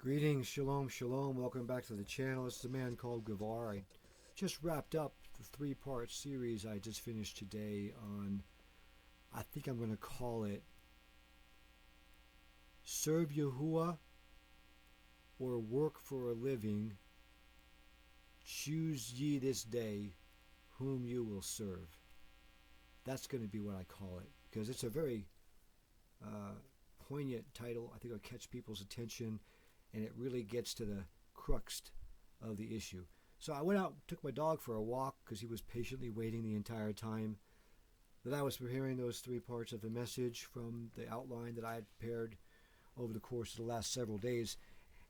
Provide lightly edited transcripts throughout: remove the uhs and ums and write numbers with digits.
Greetings, shalom, shalom. Welcome back to the channel. This is a man called Gavar. I just wrapped up the three-part series I just finished today on, I think I'm going to call it Serve Yahuwah or Work for a Living. Choose ye this day whom you will serve. That's going to be what I call it because it's a very poignant title. I think it'll catch people's attention, and it really gets to the crux of the issue. So I went out, took my dog for a walk because he was patiently waiting the entire time that I was preparing those three parts of the message from the outline that I had prepared over the course of the last several days.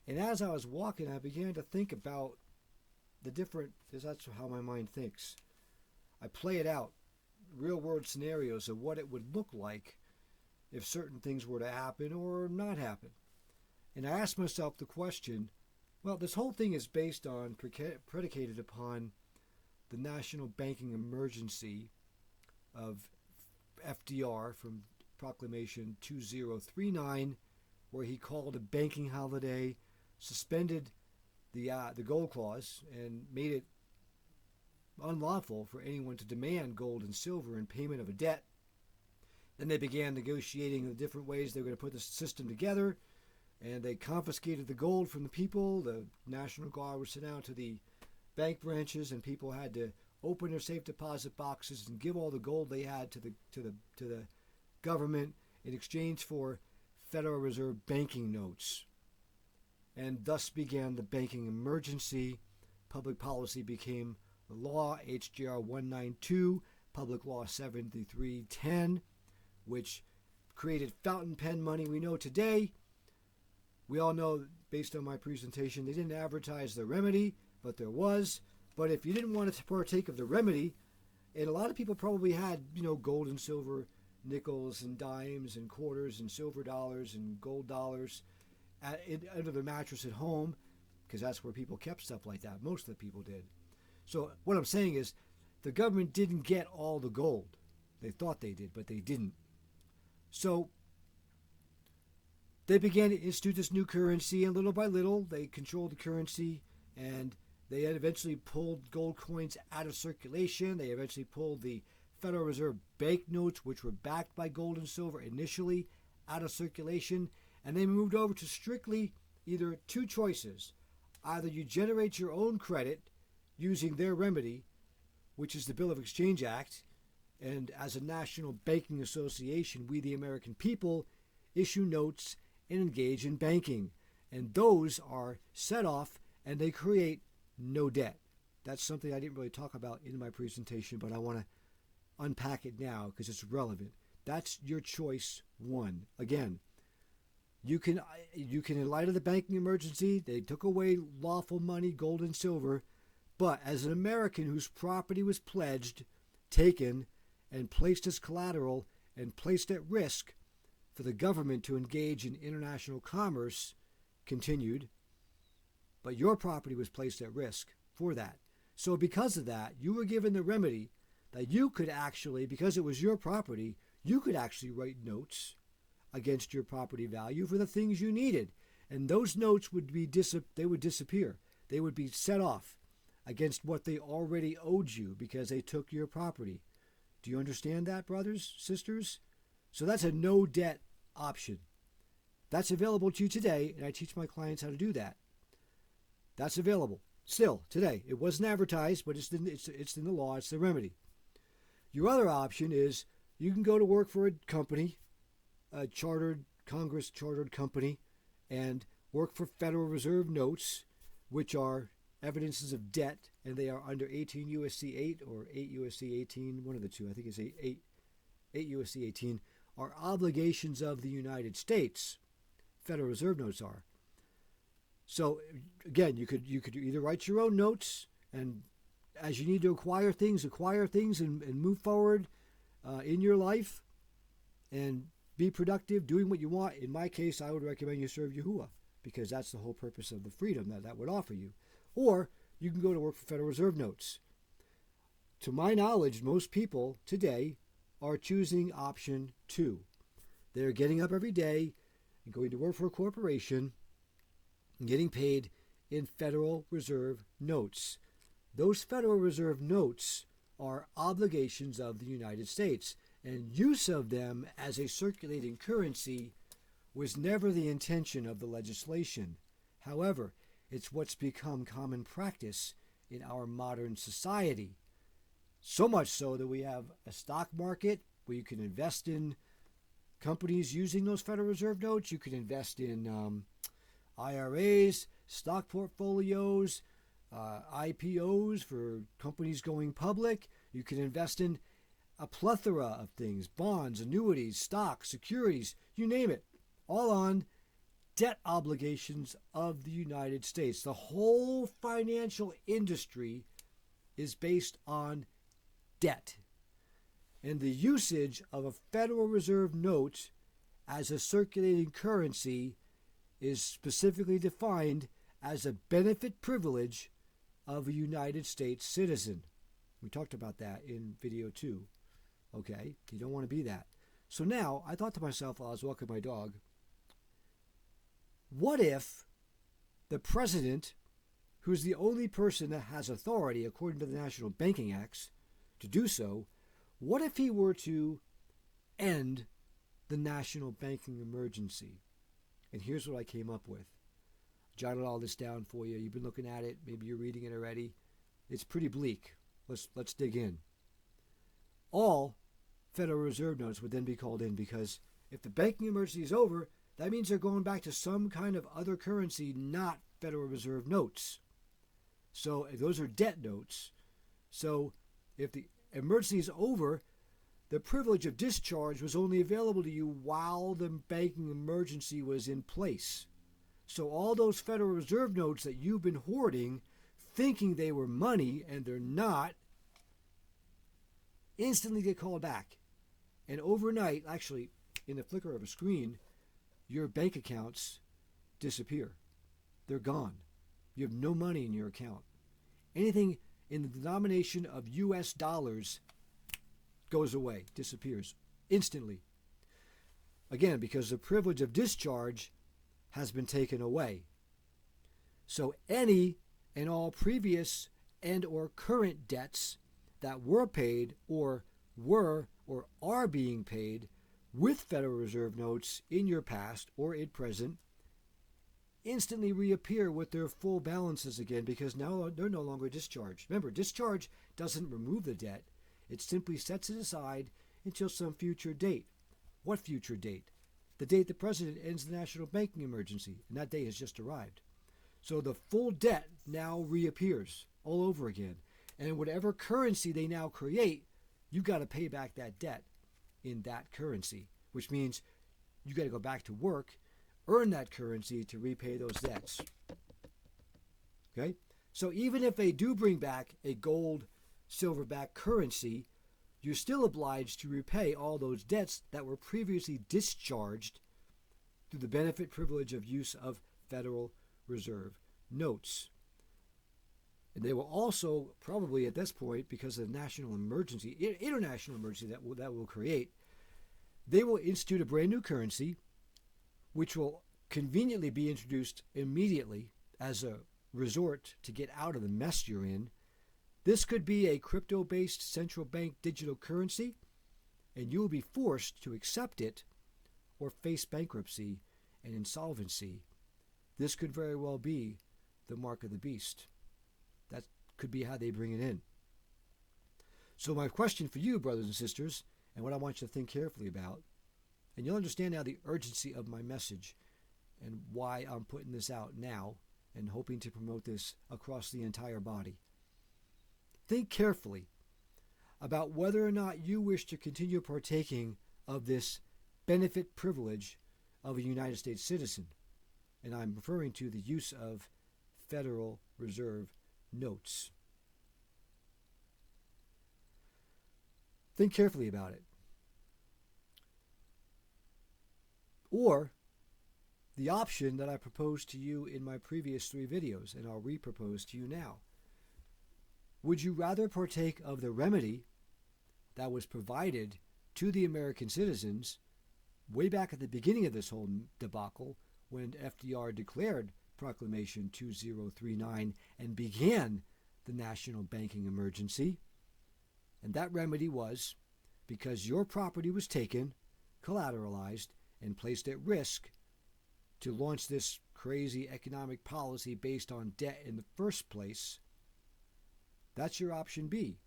And as I was walking, I began to think about the different, because that's how my mind thinks. I play it out, real world scenarios of what it would look like if certain things were to happen or not happen. And I asked myself the question, well, this whole thing is based on, predicated upon the national banking emergency of FDR from Proclamation 2039, where he called a banking holiday, suspended the gold clause, and made it unlawful for anyone to demand gold and silver in payment of a debt. Then they began negotiating the different ways they were going to put the system together. And they confiscated the gold from the people. The National Guard was sent out to the bank branches, and people had to open their safe deposit boxes and give all the gold they had to the government in exchange for Federal Reserve banking notes. And thus began the banking emergency. Public policy became the law, HJR 192, Public Law 7310, which created fountain pen money we know today. We all know, based on my presentation, they didn't advertise the remedy, but there was. But if you didn't want to partake of the remedy, and a lot of people probably had, gold and silver, nickels and dimes and quarters and silver dollars and gold dollars under their mattress at home, because that's where people kept stuff like that. Most of the people did. So what I'm saying is, the government didn't get all the gold. They thought they did, but they didn't. So they began to institute this new currency, and little by little, they controlled the currency, and they had eventually pulled gold coins out of circulation. They eventually pulled the Federal Reserve banknotes, which were backed by gold and silver initially, out of circulation, and they moved over to strictly either two choices. Either you generate your own credit using their remedy, which is the Bill of Exchange Act, and as a national banking association, we the American people issue notes and engage in banking. And those are set off and they create no debt. That's something I didn't really talk about in my presentation, but I want to unpack it now because it's relevant. That's your choice one. Again, you can, in light of the banking emergency, they took away lawful money, gold and silver, but as an American whose property was pledged, taken, and placed as collateral and placed at risk for the government to engage in international commerce continued, but your property was placed at risk for that. So because of that, you were given the remedy that you could actually, because it was your property, you could actually write notes against your property value for the things you needed. And those notes would be they would disappear. They would be set off against what they already owed you because they took your property. Do you understand that, brothers, sisters? So that's a no debt option. That's available to you today, and I teach my clients how to do that. That's available still today. It wasn't advertised, but it's in the law. It's the remedy. Your other option is you can go to work for a company, a Congress chartered company, and work for Federal Reserve notes, which are evidences of debt, and they are under 18 U.S.C. 8 or 8 U.S.C. 18, one of the two. I think it's 8 U.S.C. 18, are obligations of the United States. Federal Reserve notes are. So again, you could either write your own notes, and as you need to acquire things and move forward in your life and be productive, doing what you want. In my case, I would recommend you serve Yahuwah, because that's the whole purpose of the freedom that would offer you. Or you can go to work for Federal Reserve notes. To my knowledge, most people today are choosing option 2. They're getting up every day and going to work for a corporation getting paid in Federal Reserve notes. Those Federal Reserve notes are obligations of the United States, and use of them as a circulating currency was never the intention of the legislation. However, it's what's become common practice in our modern society. So much so that we have a stock market where you can invest in companies using those Federal Reserve notes. You can invest in IRAs, stock portfolios, IPOs for companies going public. You can invest in a plethora of things: bonds, annuities, stocks, securities, you name it, all on debt obligations of the United States. The whole financial industry is based on debt. And the usage of a Federal Reserve note as a circulating currency is specifically defined as a benefit privilege of a United States citizen. We talked about that in video 2. Okay, you don't want to be that. So now I thought to myself while I was walking my dog, what if the president, who's the only person that has authority according to the National Banking Acts to do so, what if he were to end the national banking emergency? And here's what I came up with. Jotted all this down for you. You've been looking at it. Maybe you're reading it already. It's pretty bleak. Let's dig in. All Federal Reserve notes would then be called in, because if the banking emergency is over, that means they're going back to some kind of other currency, not Federal Reserve notes. So those are debt notes. So if the emergency is over, the privilege of discharge was only available to you while the banking emergency was in place. So all those Federal Reserve notes that you've been hoarding, thinking they were money and they're not, instantly get called back. And overnight, actually, in the flicker of a screen, your bank accounts disappear. They're gone. You have no money in your account. Anything in the denomination of US dollars goes away, disappears instantly. Again, because the privilege of discharge has been taken away. So any and all previous and or current debts that were paid or were or are being paid with Federal Reserve notes in your past or in present instantly reappear with their full balances again, because now they're no longer discharged. Remember, discharge doesn't remove the debt. It simply sets it aside until some future date. What future date? The date the president ends the national banking emergency, and that day has just arrived. So the full debt now reappears all over again. And whatever currency they now create, you got to pay back that debt in that currency, which means you got to go back to work, earn that currency to repay those debts. Okay? So even if they do bring back a gold, silverback currency, you're still obliged to repay all those debts that were previously discharged through the benefit privilege of use of Federal Reserve notes. And they will also probably at this point, because of the national emergency, international emergency that will create, they will institute a brand new currency, which will conveniently be introduced immediately as a resort to get out of the mess you're in. This could be a crypto-based central bank digital currency, and you will be forced to accept it or face bankruptcy and insolvency. This could very well be the mark of the beast. That could be how they bring it in. So my question for you, brothers and sisters, and what I want you to think carefully about, and you'll understand now the urgency of my message and why I'm putting this out now and hoping to promote this across the entire body. Think carefully about whether or not you wish to continue partaking of this benefit privilege of a United States citizen. And I'm referring to the use of Federal Reserve notes. Think carefully about it. Or the option that I proposed to you in my previous 3 videos, and I'll re-propose to you now. Would you rather partake of the remedy that was provided to the American citizens way back at the beginning of this whole debacle, when FDR declared Proclamation 2039 and began the national banking emergency. And that remedy was because your property was taken, collateralized, and placed at risk to launch this crazy economic policy based on debt in the first place. That's your option B.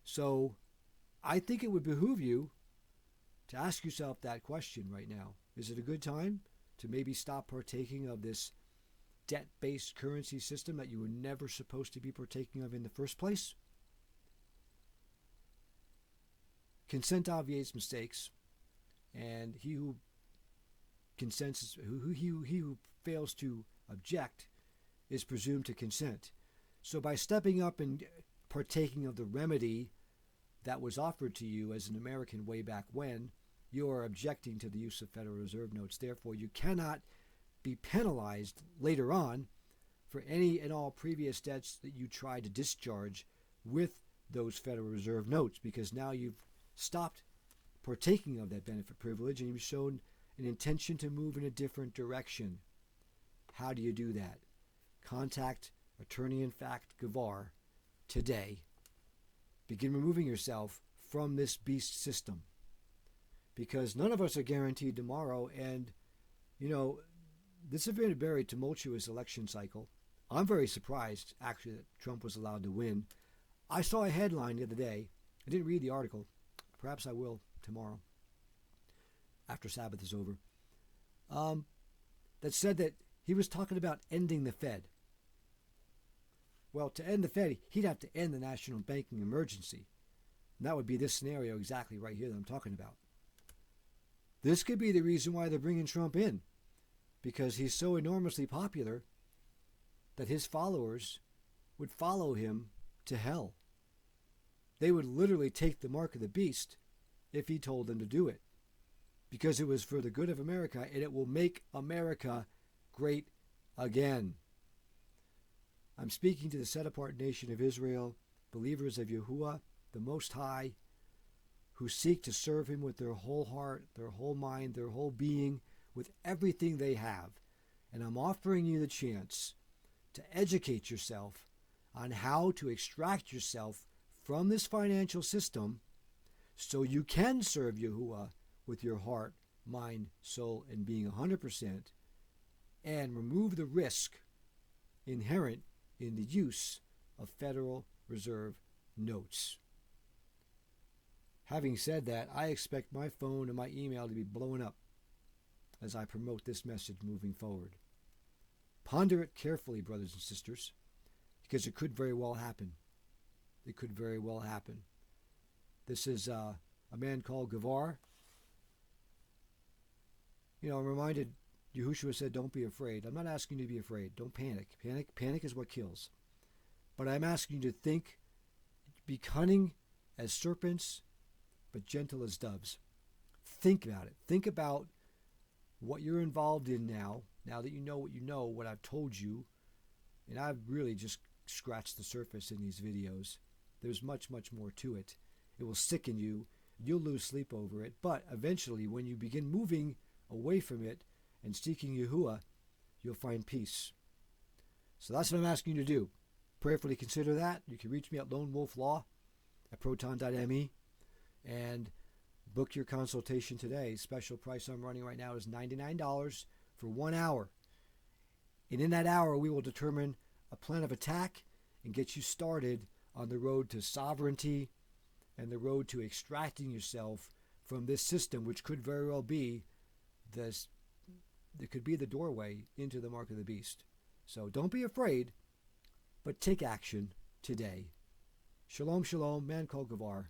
So I think it would behoove you to ask yourself that question right now. Is it a good time to maybe stop partaking of this debt-based currency system that you were never supposed to be partaking of in the first place? Consent obviates mistakes, and he who consents, he who fails to object is presumed to consent. So by stepping up and partaking of the remedy that was offered to you as an American way back when, you are objecting to the use of Federal Reserve notes. Therefore, you cannot be penalized later on for any and all previous debts that you tried to discharge with those Federal Reserve notes, because now you've stopped partaking of that benefit privilege and you've shown an intention to move in a different direction. How do you do that? Contact Attorney-in-Fact Gavar today. Begin removing yourself from this beast system, because none of us are guaranteed tomorrow. And, this has been a very tumultuous election cycle. I'm very surprised, actually, that Trump was allowed to win. I saw a headline the other day. I didn't read the article. Perhaps I will tomorrow, after Sabbath is over, that said that he was talking about ending the Fed. Well, to end the Fed, he'd have to end the national banking emergency. And that would be this scenario exactly right here that I'm talking about. This could be the reason why they're bringing Trump in, because he's so enormously popular that his followers would follow him to hell. They would literally take the mark of the beast if he told them to do it, because it was for the good of America, and it will make America great again. I'm speaking to the set-apart nation of Israel, believers of Yahuwah, the Most High, who seek to serve him with their whole heart, their whole mind, their whole being, with everything they have. And I'm offering you the chance to educate yourself on how to extract yourself from this financial system so you can serve Yahuwah with your heart, mind, soul, and being 100%, and remove the risk inherent in the use of Federal Reserve notes. Having said that, I expect my phone and my email to be blowing up as I promote this message moving forward. Ponder it carefully, brothers and sisters, because it could very well happen. It could very well happen. This is a man called Gavar. I'm reminded, Yahushua said, don't be afraid. I'm not asking you to be afraid. Don't panic. Panic is what kills. But I'm asking you to think, be cunning as serpents, but gentle as doves. Think about it. Think about what you're involved in now that you know what I've told you. And I've really just scratched the surface in these videos. There's much, much more to it. It will sicken you. You'll lose sleep over it. But eventually, when you begin moving away from it and seeking Yahuwah, you'll find peace. So that's what I'm asking you to do. Prayerfully consider that. You can reach me at lonewolflaw at proton.me and book your consultation today. Special price I'm running right now is $99 for 1 hour. And in that hour, we will determine a plan of attack and get you started on the road to sovereignty and the road to extracting yourself from this system, which could very well be this. It could be the doorway into the mark of the beast. So don't be afraid, but take action today. Shalom, shalom, man called Gavar.